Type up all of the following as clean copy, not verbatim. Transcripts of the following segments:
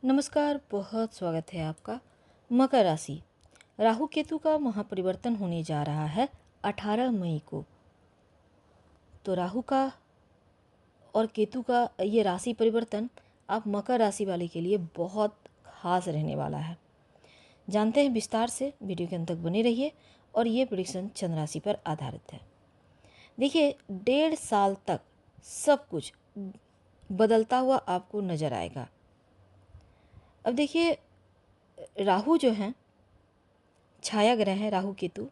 नमस्कार, बहुत स्वागत है आपका। मकर राशि, राहु केतु का महापरिवर्तन होने जा रहा है 18 मई को। तो राहु का और केतु का ये राशि परिवर्तन आप मकर राशि वाले के लिए बहुत खास रहने वाला है। जानते हैं विस्तार से, वीडियो के अंत तक बने रहिए। और ये प्रेडिक्शन चंद्र राशि पर आधारित है। देखिए, 1.5 साल तक सब कुछ बदलता हुआ आपको नज़र आएगा। अब देखिए, राहु जो हैं छाया ग्रह हैं, राहु केतु,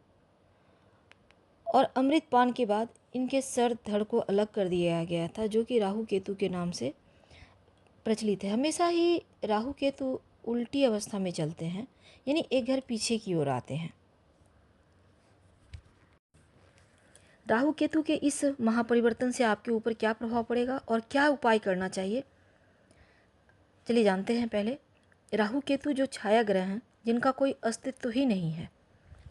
और अमृत पान के बाद इनके सर धड़ को अलग कर दिया गया था, जो कि राहु केतु के नाम से प्रचलित है। हमेशा ही राहु केतु उल्टी अवस्था में चलते हैं, यानी एक घर पीछे की ओर आते हैं। राहु केतु के इस महापरिवर्तन से आपके ऊपर क्या प्रभाव पड़ेगा और क्या उपाय करना चाहिए, चलिए जानते हैं। पहले, राहु केतु जो छाया ग्रह हैं, जिनका कोई अस्तित्व ही नहीं है,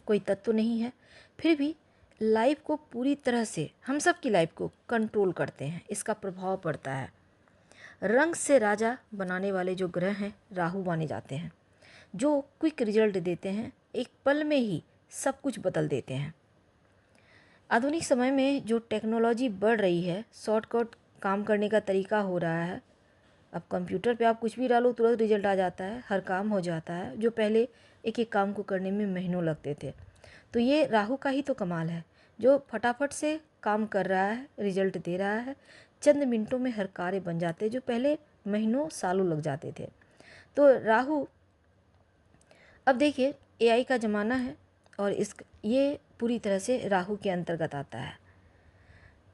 कोई तत्व नहीं है, फिर भी लाइफ को पूरी तरह से, हम सब की लाइफ को कंट्रोल करते हैं, इसका प्रभाव पड़ता है। रंग से राजा बनाने वाले जो ग्रह हैं राहु माने जाते हैं, जो क्विक रिजल्ट देते हैं, एक पल में ही सब कुछ बदल देते हैं। आधुनिक समय में जो टेक्नोलॉजी बढ़ रही है, शॉर्टकट काम करने का तरीका हो रहा है। अब कंप्यूटर पे आप कुछ भी डालो, तुरंत रिजल्ट आ जाता है, हर काम हो जाता है, जो पहले एक एक काम को करने में महीनों लगते थे। तो ये राहु का ही तो कमाल है, जो फटाफट से काम कर रहा है, रिजल्ट दे रहा है। चंद मिनटों में हर कार्य बन जाते हैं, जो पहले महीनों सालों लग जाते थे। तो राहु, अब देखिए, एआई का ज़माना है और ये पूरी तरह से राहु के अंतर्गत आता है।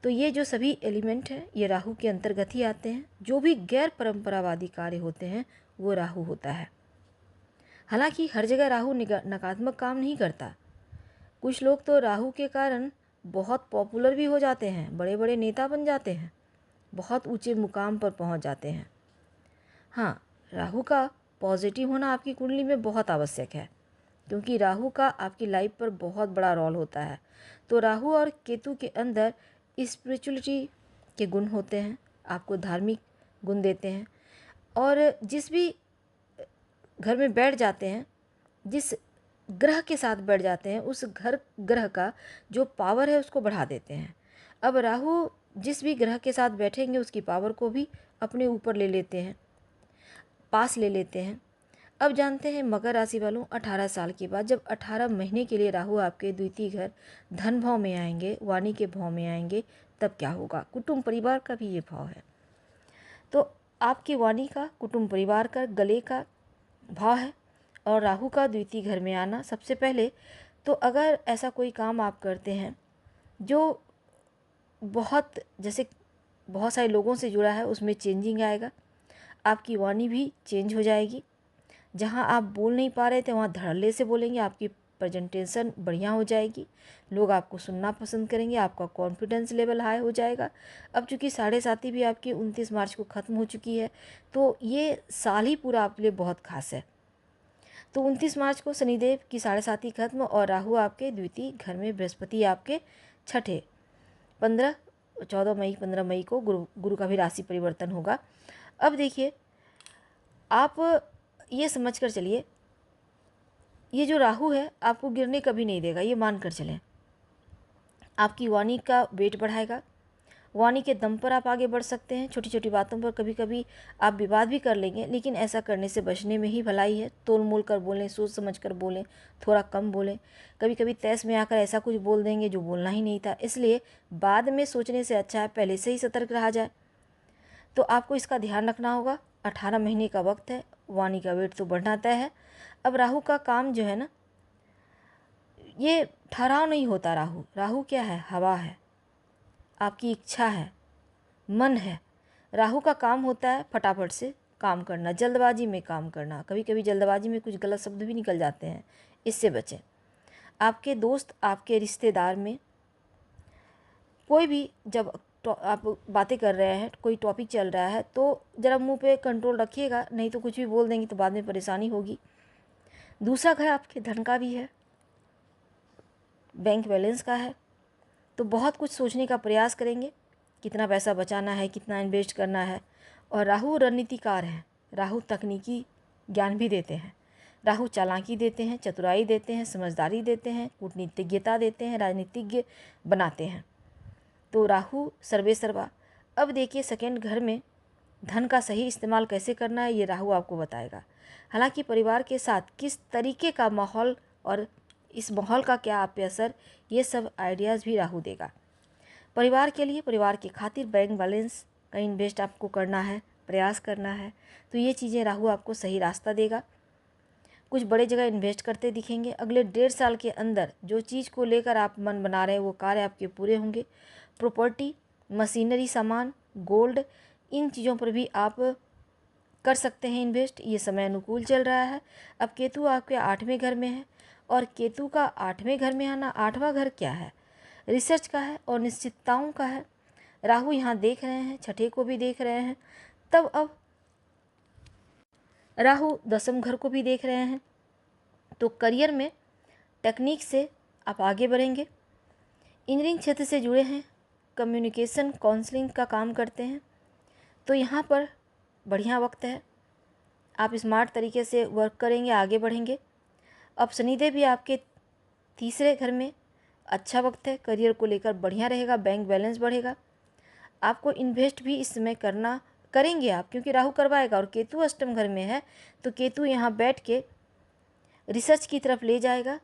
तो ये जो सभी एलिमेंट हैं ये राहु के अंतर्गत ही आते हैं। जो भी गैर परंपरावादी कार्य होते हैं वो राहु होता है। हालांकि हर जगह राहु नकारात्मक काम नहीं करता। कुछ लोग तो राहु के कारण बहुत पॉपुलर भी हो जाते हैं, बड़े बड़े नेता बन जाते हैं, बहुत ऊंचे मुकाम पर पहुंच जाते हैं। हाँ, राहु का पॉजिटिव होना आपकी कुंडली में बहुत आवश्यक है, क्योंकि राहु का आपकी लाइफ पर बहुत बड़ा रोल होता है। तो राहु और केतु के अंदर स्पिरिचुअलिटी के गुण होते हैं, आपको धार्मिक गुण देते हैं। और जिस भी घर में बैठ जाते हैं, जिस ग्रह के साथ बैठ जाते हैं, उस ग्रह का जो पावर है उसको बढ़ा देते हैं। अब राहु जिस भी ग्रह के साथ बैठेंगे उसकी पावर को भी अपने ऊपर ले लेते हैं, पास ले लेते हैं। अब जानते हैं मकर राशि वालों, 18 साल के बाद जब 18 महीने के लिए राहु आपके द्वितीय घर धन भाव में आएंगे, वाणी के भाव में आएंगे, तब क्या होगा। कुटुंब परिवार का भी ये भाव है, तो आपकी वाणी का, कुटुंब परिवार का, गले का भाव है। और राहु का द्वितीय घर में आना, सबसे पहले तो अगर ऐसा कोई काम आप करते हैं जो बहुत, जैसे बहुत सारे लोगों से जुड़ा है, उसमें चेंजिंग आएगा। आपकी वाणी भी चेंज हो जाएगी। जहाँ आप बोल नहीं पा रहे थे वहाँ धड़ल्ले से बोलेंगे, आपकी प्रेजेंटेशन बढ़िया हो जाएगी, लोग आपको सुनना पसंद करेंगे, आपका कॉन्फिडेंस लेवल हाई हो जाएगा। अब चूँकि 7.5 भी आपकी 29 मार्च को ख़त्म हो चुकी है, तो ये साल ही पूरा आपके लिए बहुत खास है। तो 29 मार्च को शनिदेव की 7.5 खत्म और राहु आपके द्वितीय घर में, बृहस्पति आपके छठे, 15 मई को गुरु का भी राशि परिवर्तन होगा। अब देखिए, आप ये समझ कर चलिए, ये जो राहु है आपको गिरने कभी नहीं देगा, ये मान कर चलें। आपकी वाणी का वेट बढ़ाएगा, वाणी के दम पर आप आगे बढ़ सकते हैं। छोटी छोटी बातों पर कभी कभी आप विवाद भी कर लेंगे, लेकिन ऐसा करने से बचने में ही भलाई है। तोल मोल कर बोलें, सोच समझ कर बोलें, थोड़ा कम बोलें। कभी कभी तैस में आकर ऐसा कुछ बोल देंगे जो बोलना ही नहीं था, इसलिए बाद में सोचने से अच्छा है पहले से ही सतर्क रहा जाए। तो आपको इसका ध्यान रखना होगा। 18 महीने का वक्त है, वाणी का वेट तो बढ़ना तय है। अब राहु का काम जो है ना, ये ठहराव नहीं होता। राहु क्या है, हवा है, आपकी इच्छा है, मन है। राहु का काम होता है फटाफट से काम करना, जल्दबाजी में काम करना। कभी कभी जल्दबाजी में कुछ गलत शब्द भी निकल जाते हैं, इससे बचें। आपके दोस्त, आपके रिश्तेदार में कोई भी, जब आप बातें कर रहे हैं, कोई टॉपिक चल रहा है, तो ज़रा मुंह पे कंट्रोल रखिएगा, नहीं तो कुछ भी बोल देंगे तो बाद में परेशानी होगी। दूसरा घर आपके धन का भी है, बैंक बैलेंस का है, तो बहुत कुछ सोचने का प्रयास करेंगे, कितना पैसा बचाना है, कितना इन्वेस्ट करना है। और राहु रणनीतिकार है, राहु तकनीकी ज्ञान भी देते हैं। राहु चालाकी देते हैं, चतुराई देते हैं, समझदारी देते हैं, कूटनीतिज्ञता देते हैं, राजनीतिज्ञ बनाते हैं। तो राहु सर्वे सर्वा। अब देखिए सेकंड घर में धन का सही इस्तेमाल कैसे करना है, ये राहु आपको बताएगा। हालांकि परिवार के साथ किस तरीके का माहौल और इस माहौल का क्या आप पे असर, ये सब आइडियाज़ भी राहु देगा। परिवार के लिए, परिवार की खातिर बैंक बैलेंस का इन्वेस्ट आपको करना है, प्रयास करना है, तो ये चीज़ें राहु आपको सही रास्ता देगा। कुछ बड़े जगह इन्वेस्ट करते दिखेंगे। अगले 1.5 साल के अंदर जो चीज़ को लेकर आप मन बना रहे हैं वो कार्य आपके पूरे होंगे। प्रॉपर्टी, मशीनरी सामान, गोल्ड, इन चीज़ों पर भी आप कर सकते हैं इन्वेस्ट। ये समय अनुकूल चल रहा है। अब केतु आपके 8वें घर में है, और केतु का 8वें घर में आना, 8वां घर क्या है, रिसर्च का है और निश्चितताओं का है। राहु यहाँ देख रहे हैं, छठे को भी देख रहे हैं, तब अब राहु 10वें घर को भी देख रहे हैं। तो करियर में टेक्निक से आप आगे बढ़ेंगे। इंजीनियरिंग क्षेत्र से जुड़े हैं, कम्युनिकेशन काउंसलिंग का काम करते हैं, तो यहाँ पर बढ़िया वक्त है। आप स्मार्ट तरीके से वर्क करेंगे, आगे बढ़ेंगे। अब शनिदेव भी आपके 3रे घर में, अच्छा वक्त है। करियर को लेकर बढ़िया रहेगा, बैंक बैलेंस बढ़ेगा। आपको इन्वेस्ट भी इस समय करेंगे आप, क्योंकि राहु करवाएगा। और केतु 8वें घर में है, तो केतु यहाँ बैठ के रिसर्च की तरफ ले जाएगा,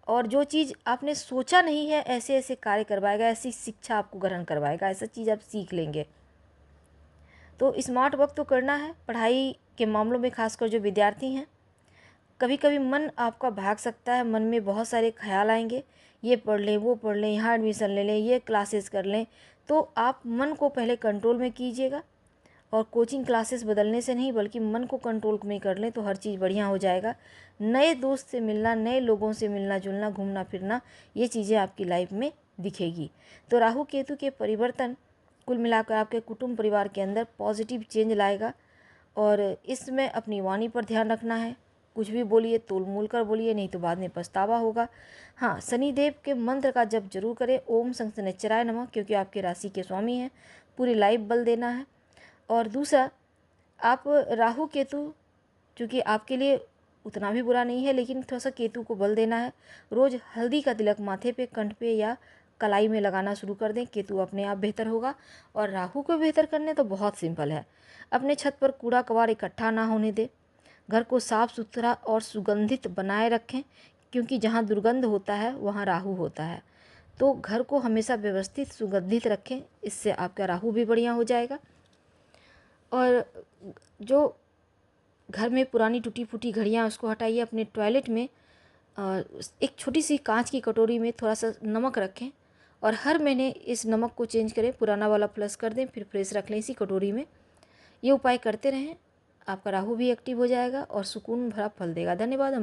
और जो चीज़ आपने सोचा नहीं है ऐसे ऐसे कार्य करवाएगा, ऐसी शिक्षा आपको ग्रहण करवाएगा, ऐसा चीज़ आप सीख लेंगे। तो स्मार्ट वर्क तो करना है। पढ़ाई के मामलों में खासकर जो विद्यार्थी हैं, कभी कभी मन आपका भाग सकता है, मन में बहुत सारे ख्याल आएंगे, ये पढ़ लें, वो पढ़ लें, यहाँ एडमिशन ले लें, ये क्लासेस कर लें। तो आप मन को पहले कंट्रोल में कीजिएगा, और कोचिंग क्लासेस बदलने से नहीं बल्कि मन को कंट्रोल में कर लें तो हर चीज़ बढ़िया हो जाएगा। नए दोस्त से मिलना, नए लोगों से मिलना जुलना, घूमना फिरना, ये चीज़ें आपकी लाइफ में दिखेगी। तो राहु केतु के परिवर्तन कुल मिलाकर आपके कुटुंब परिवार के अंदर पॉजिटिव चेंज लाएगा। और इसमें अपनी वाणी पर ध्यान रखना है। कुछ भी बोलिए तोल मोल कर बोलिए, नहीं तो बाद में पछतावा होगा। हाँ, शनिदेव के मंत्र का जप जरूर करें, ओम शनिश्चराय नमः, क्योंकि आपके राशि के स्वामी हैं। पूरी लाइफ बल देना है। और दूसरा, आप राहु केतु चूँकि आपके लिए उतना भी बुरा नहीं है, लेकिन थोड़ा सा केतु को बल देना है। रोज़ हल्दी का तिलक माथे पे, कंठ पे या कलाई में लगाना शुरू कर दें, केतु अपने आप बेहतर होगा। और राहु को बेहतर करने तो बहुत सिंपल है। अपने छत पर कूड़ा कबाड़ इकट्ठा ना होने दें। घर को साफ़ सुथरा और सुगंधित बनाए रखें, क्योंकि जहाँ दुर्गंध होता है वहाँ राहु होता है। तो घर को हमेशा व्यवस्थित सुगंधित रखें, इससे आपका राहु भी बढ़िया हो जाएगा। और जो घर में पुरानी टूटी फूटी घड़ियाँ, उसको हटाइए। अपने टॉयलेट में एक छोटी सी कांच की कटोरी में थोड़ा सा नमक रखें, और हर महीने इस नमक को चेंज करें, पुराना वाला प्लस कर दें, फिर फ्रेश रख लें इसी कटोरी में। ये उपाय करते रहें, आपका राहु भी एक्टिव हो जाएगा और सुकून भरा फल देगा। धन्यवाद। हम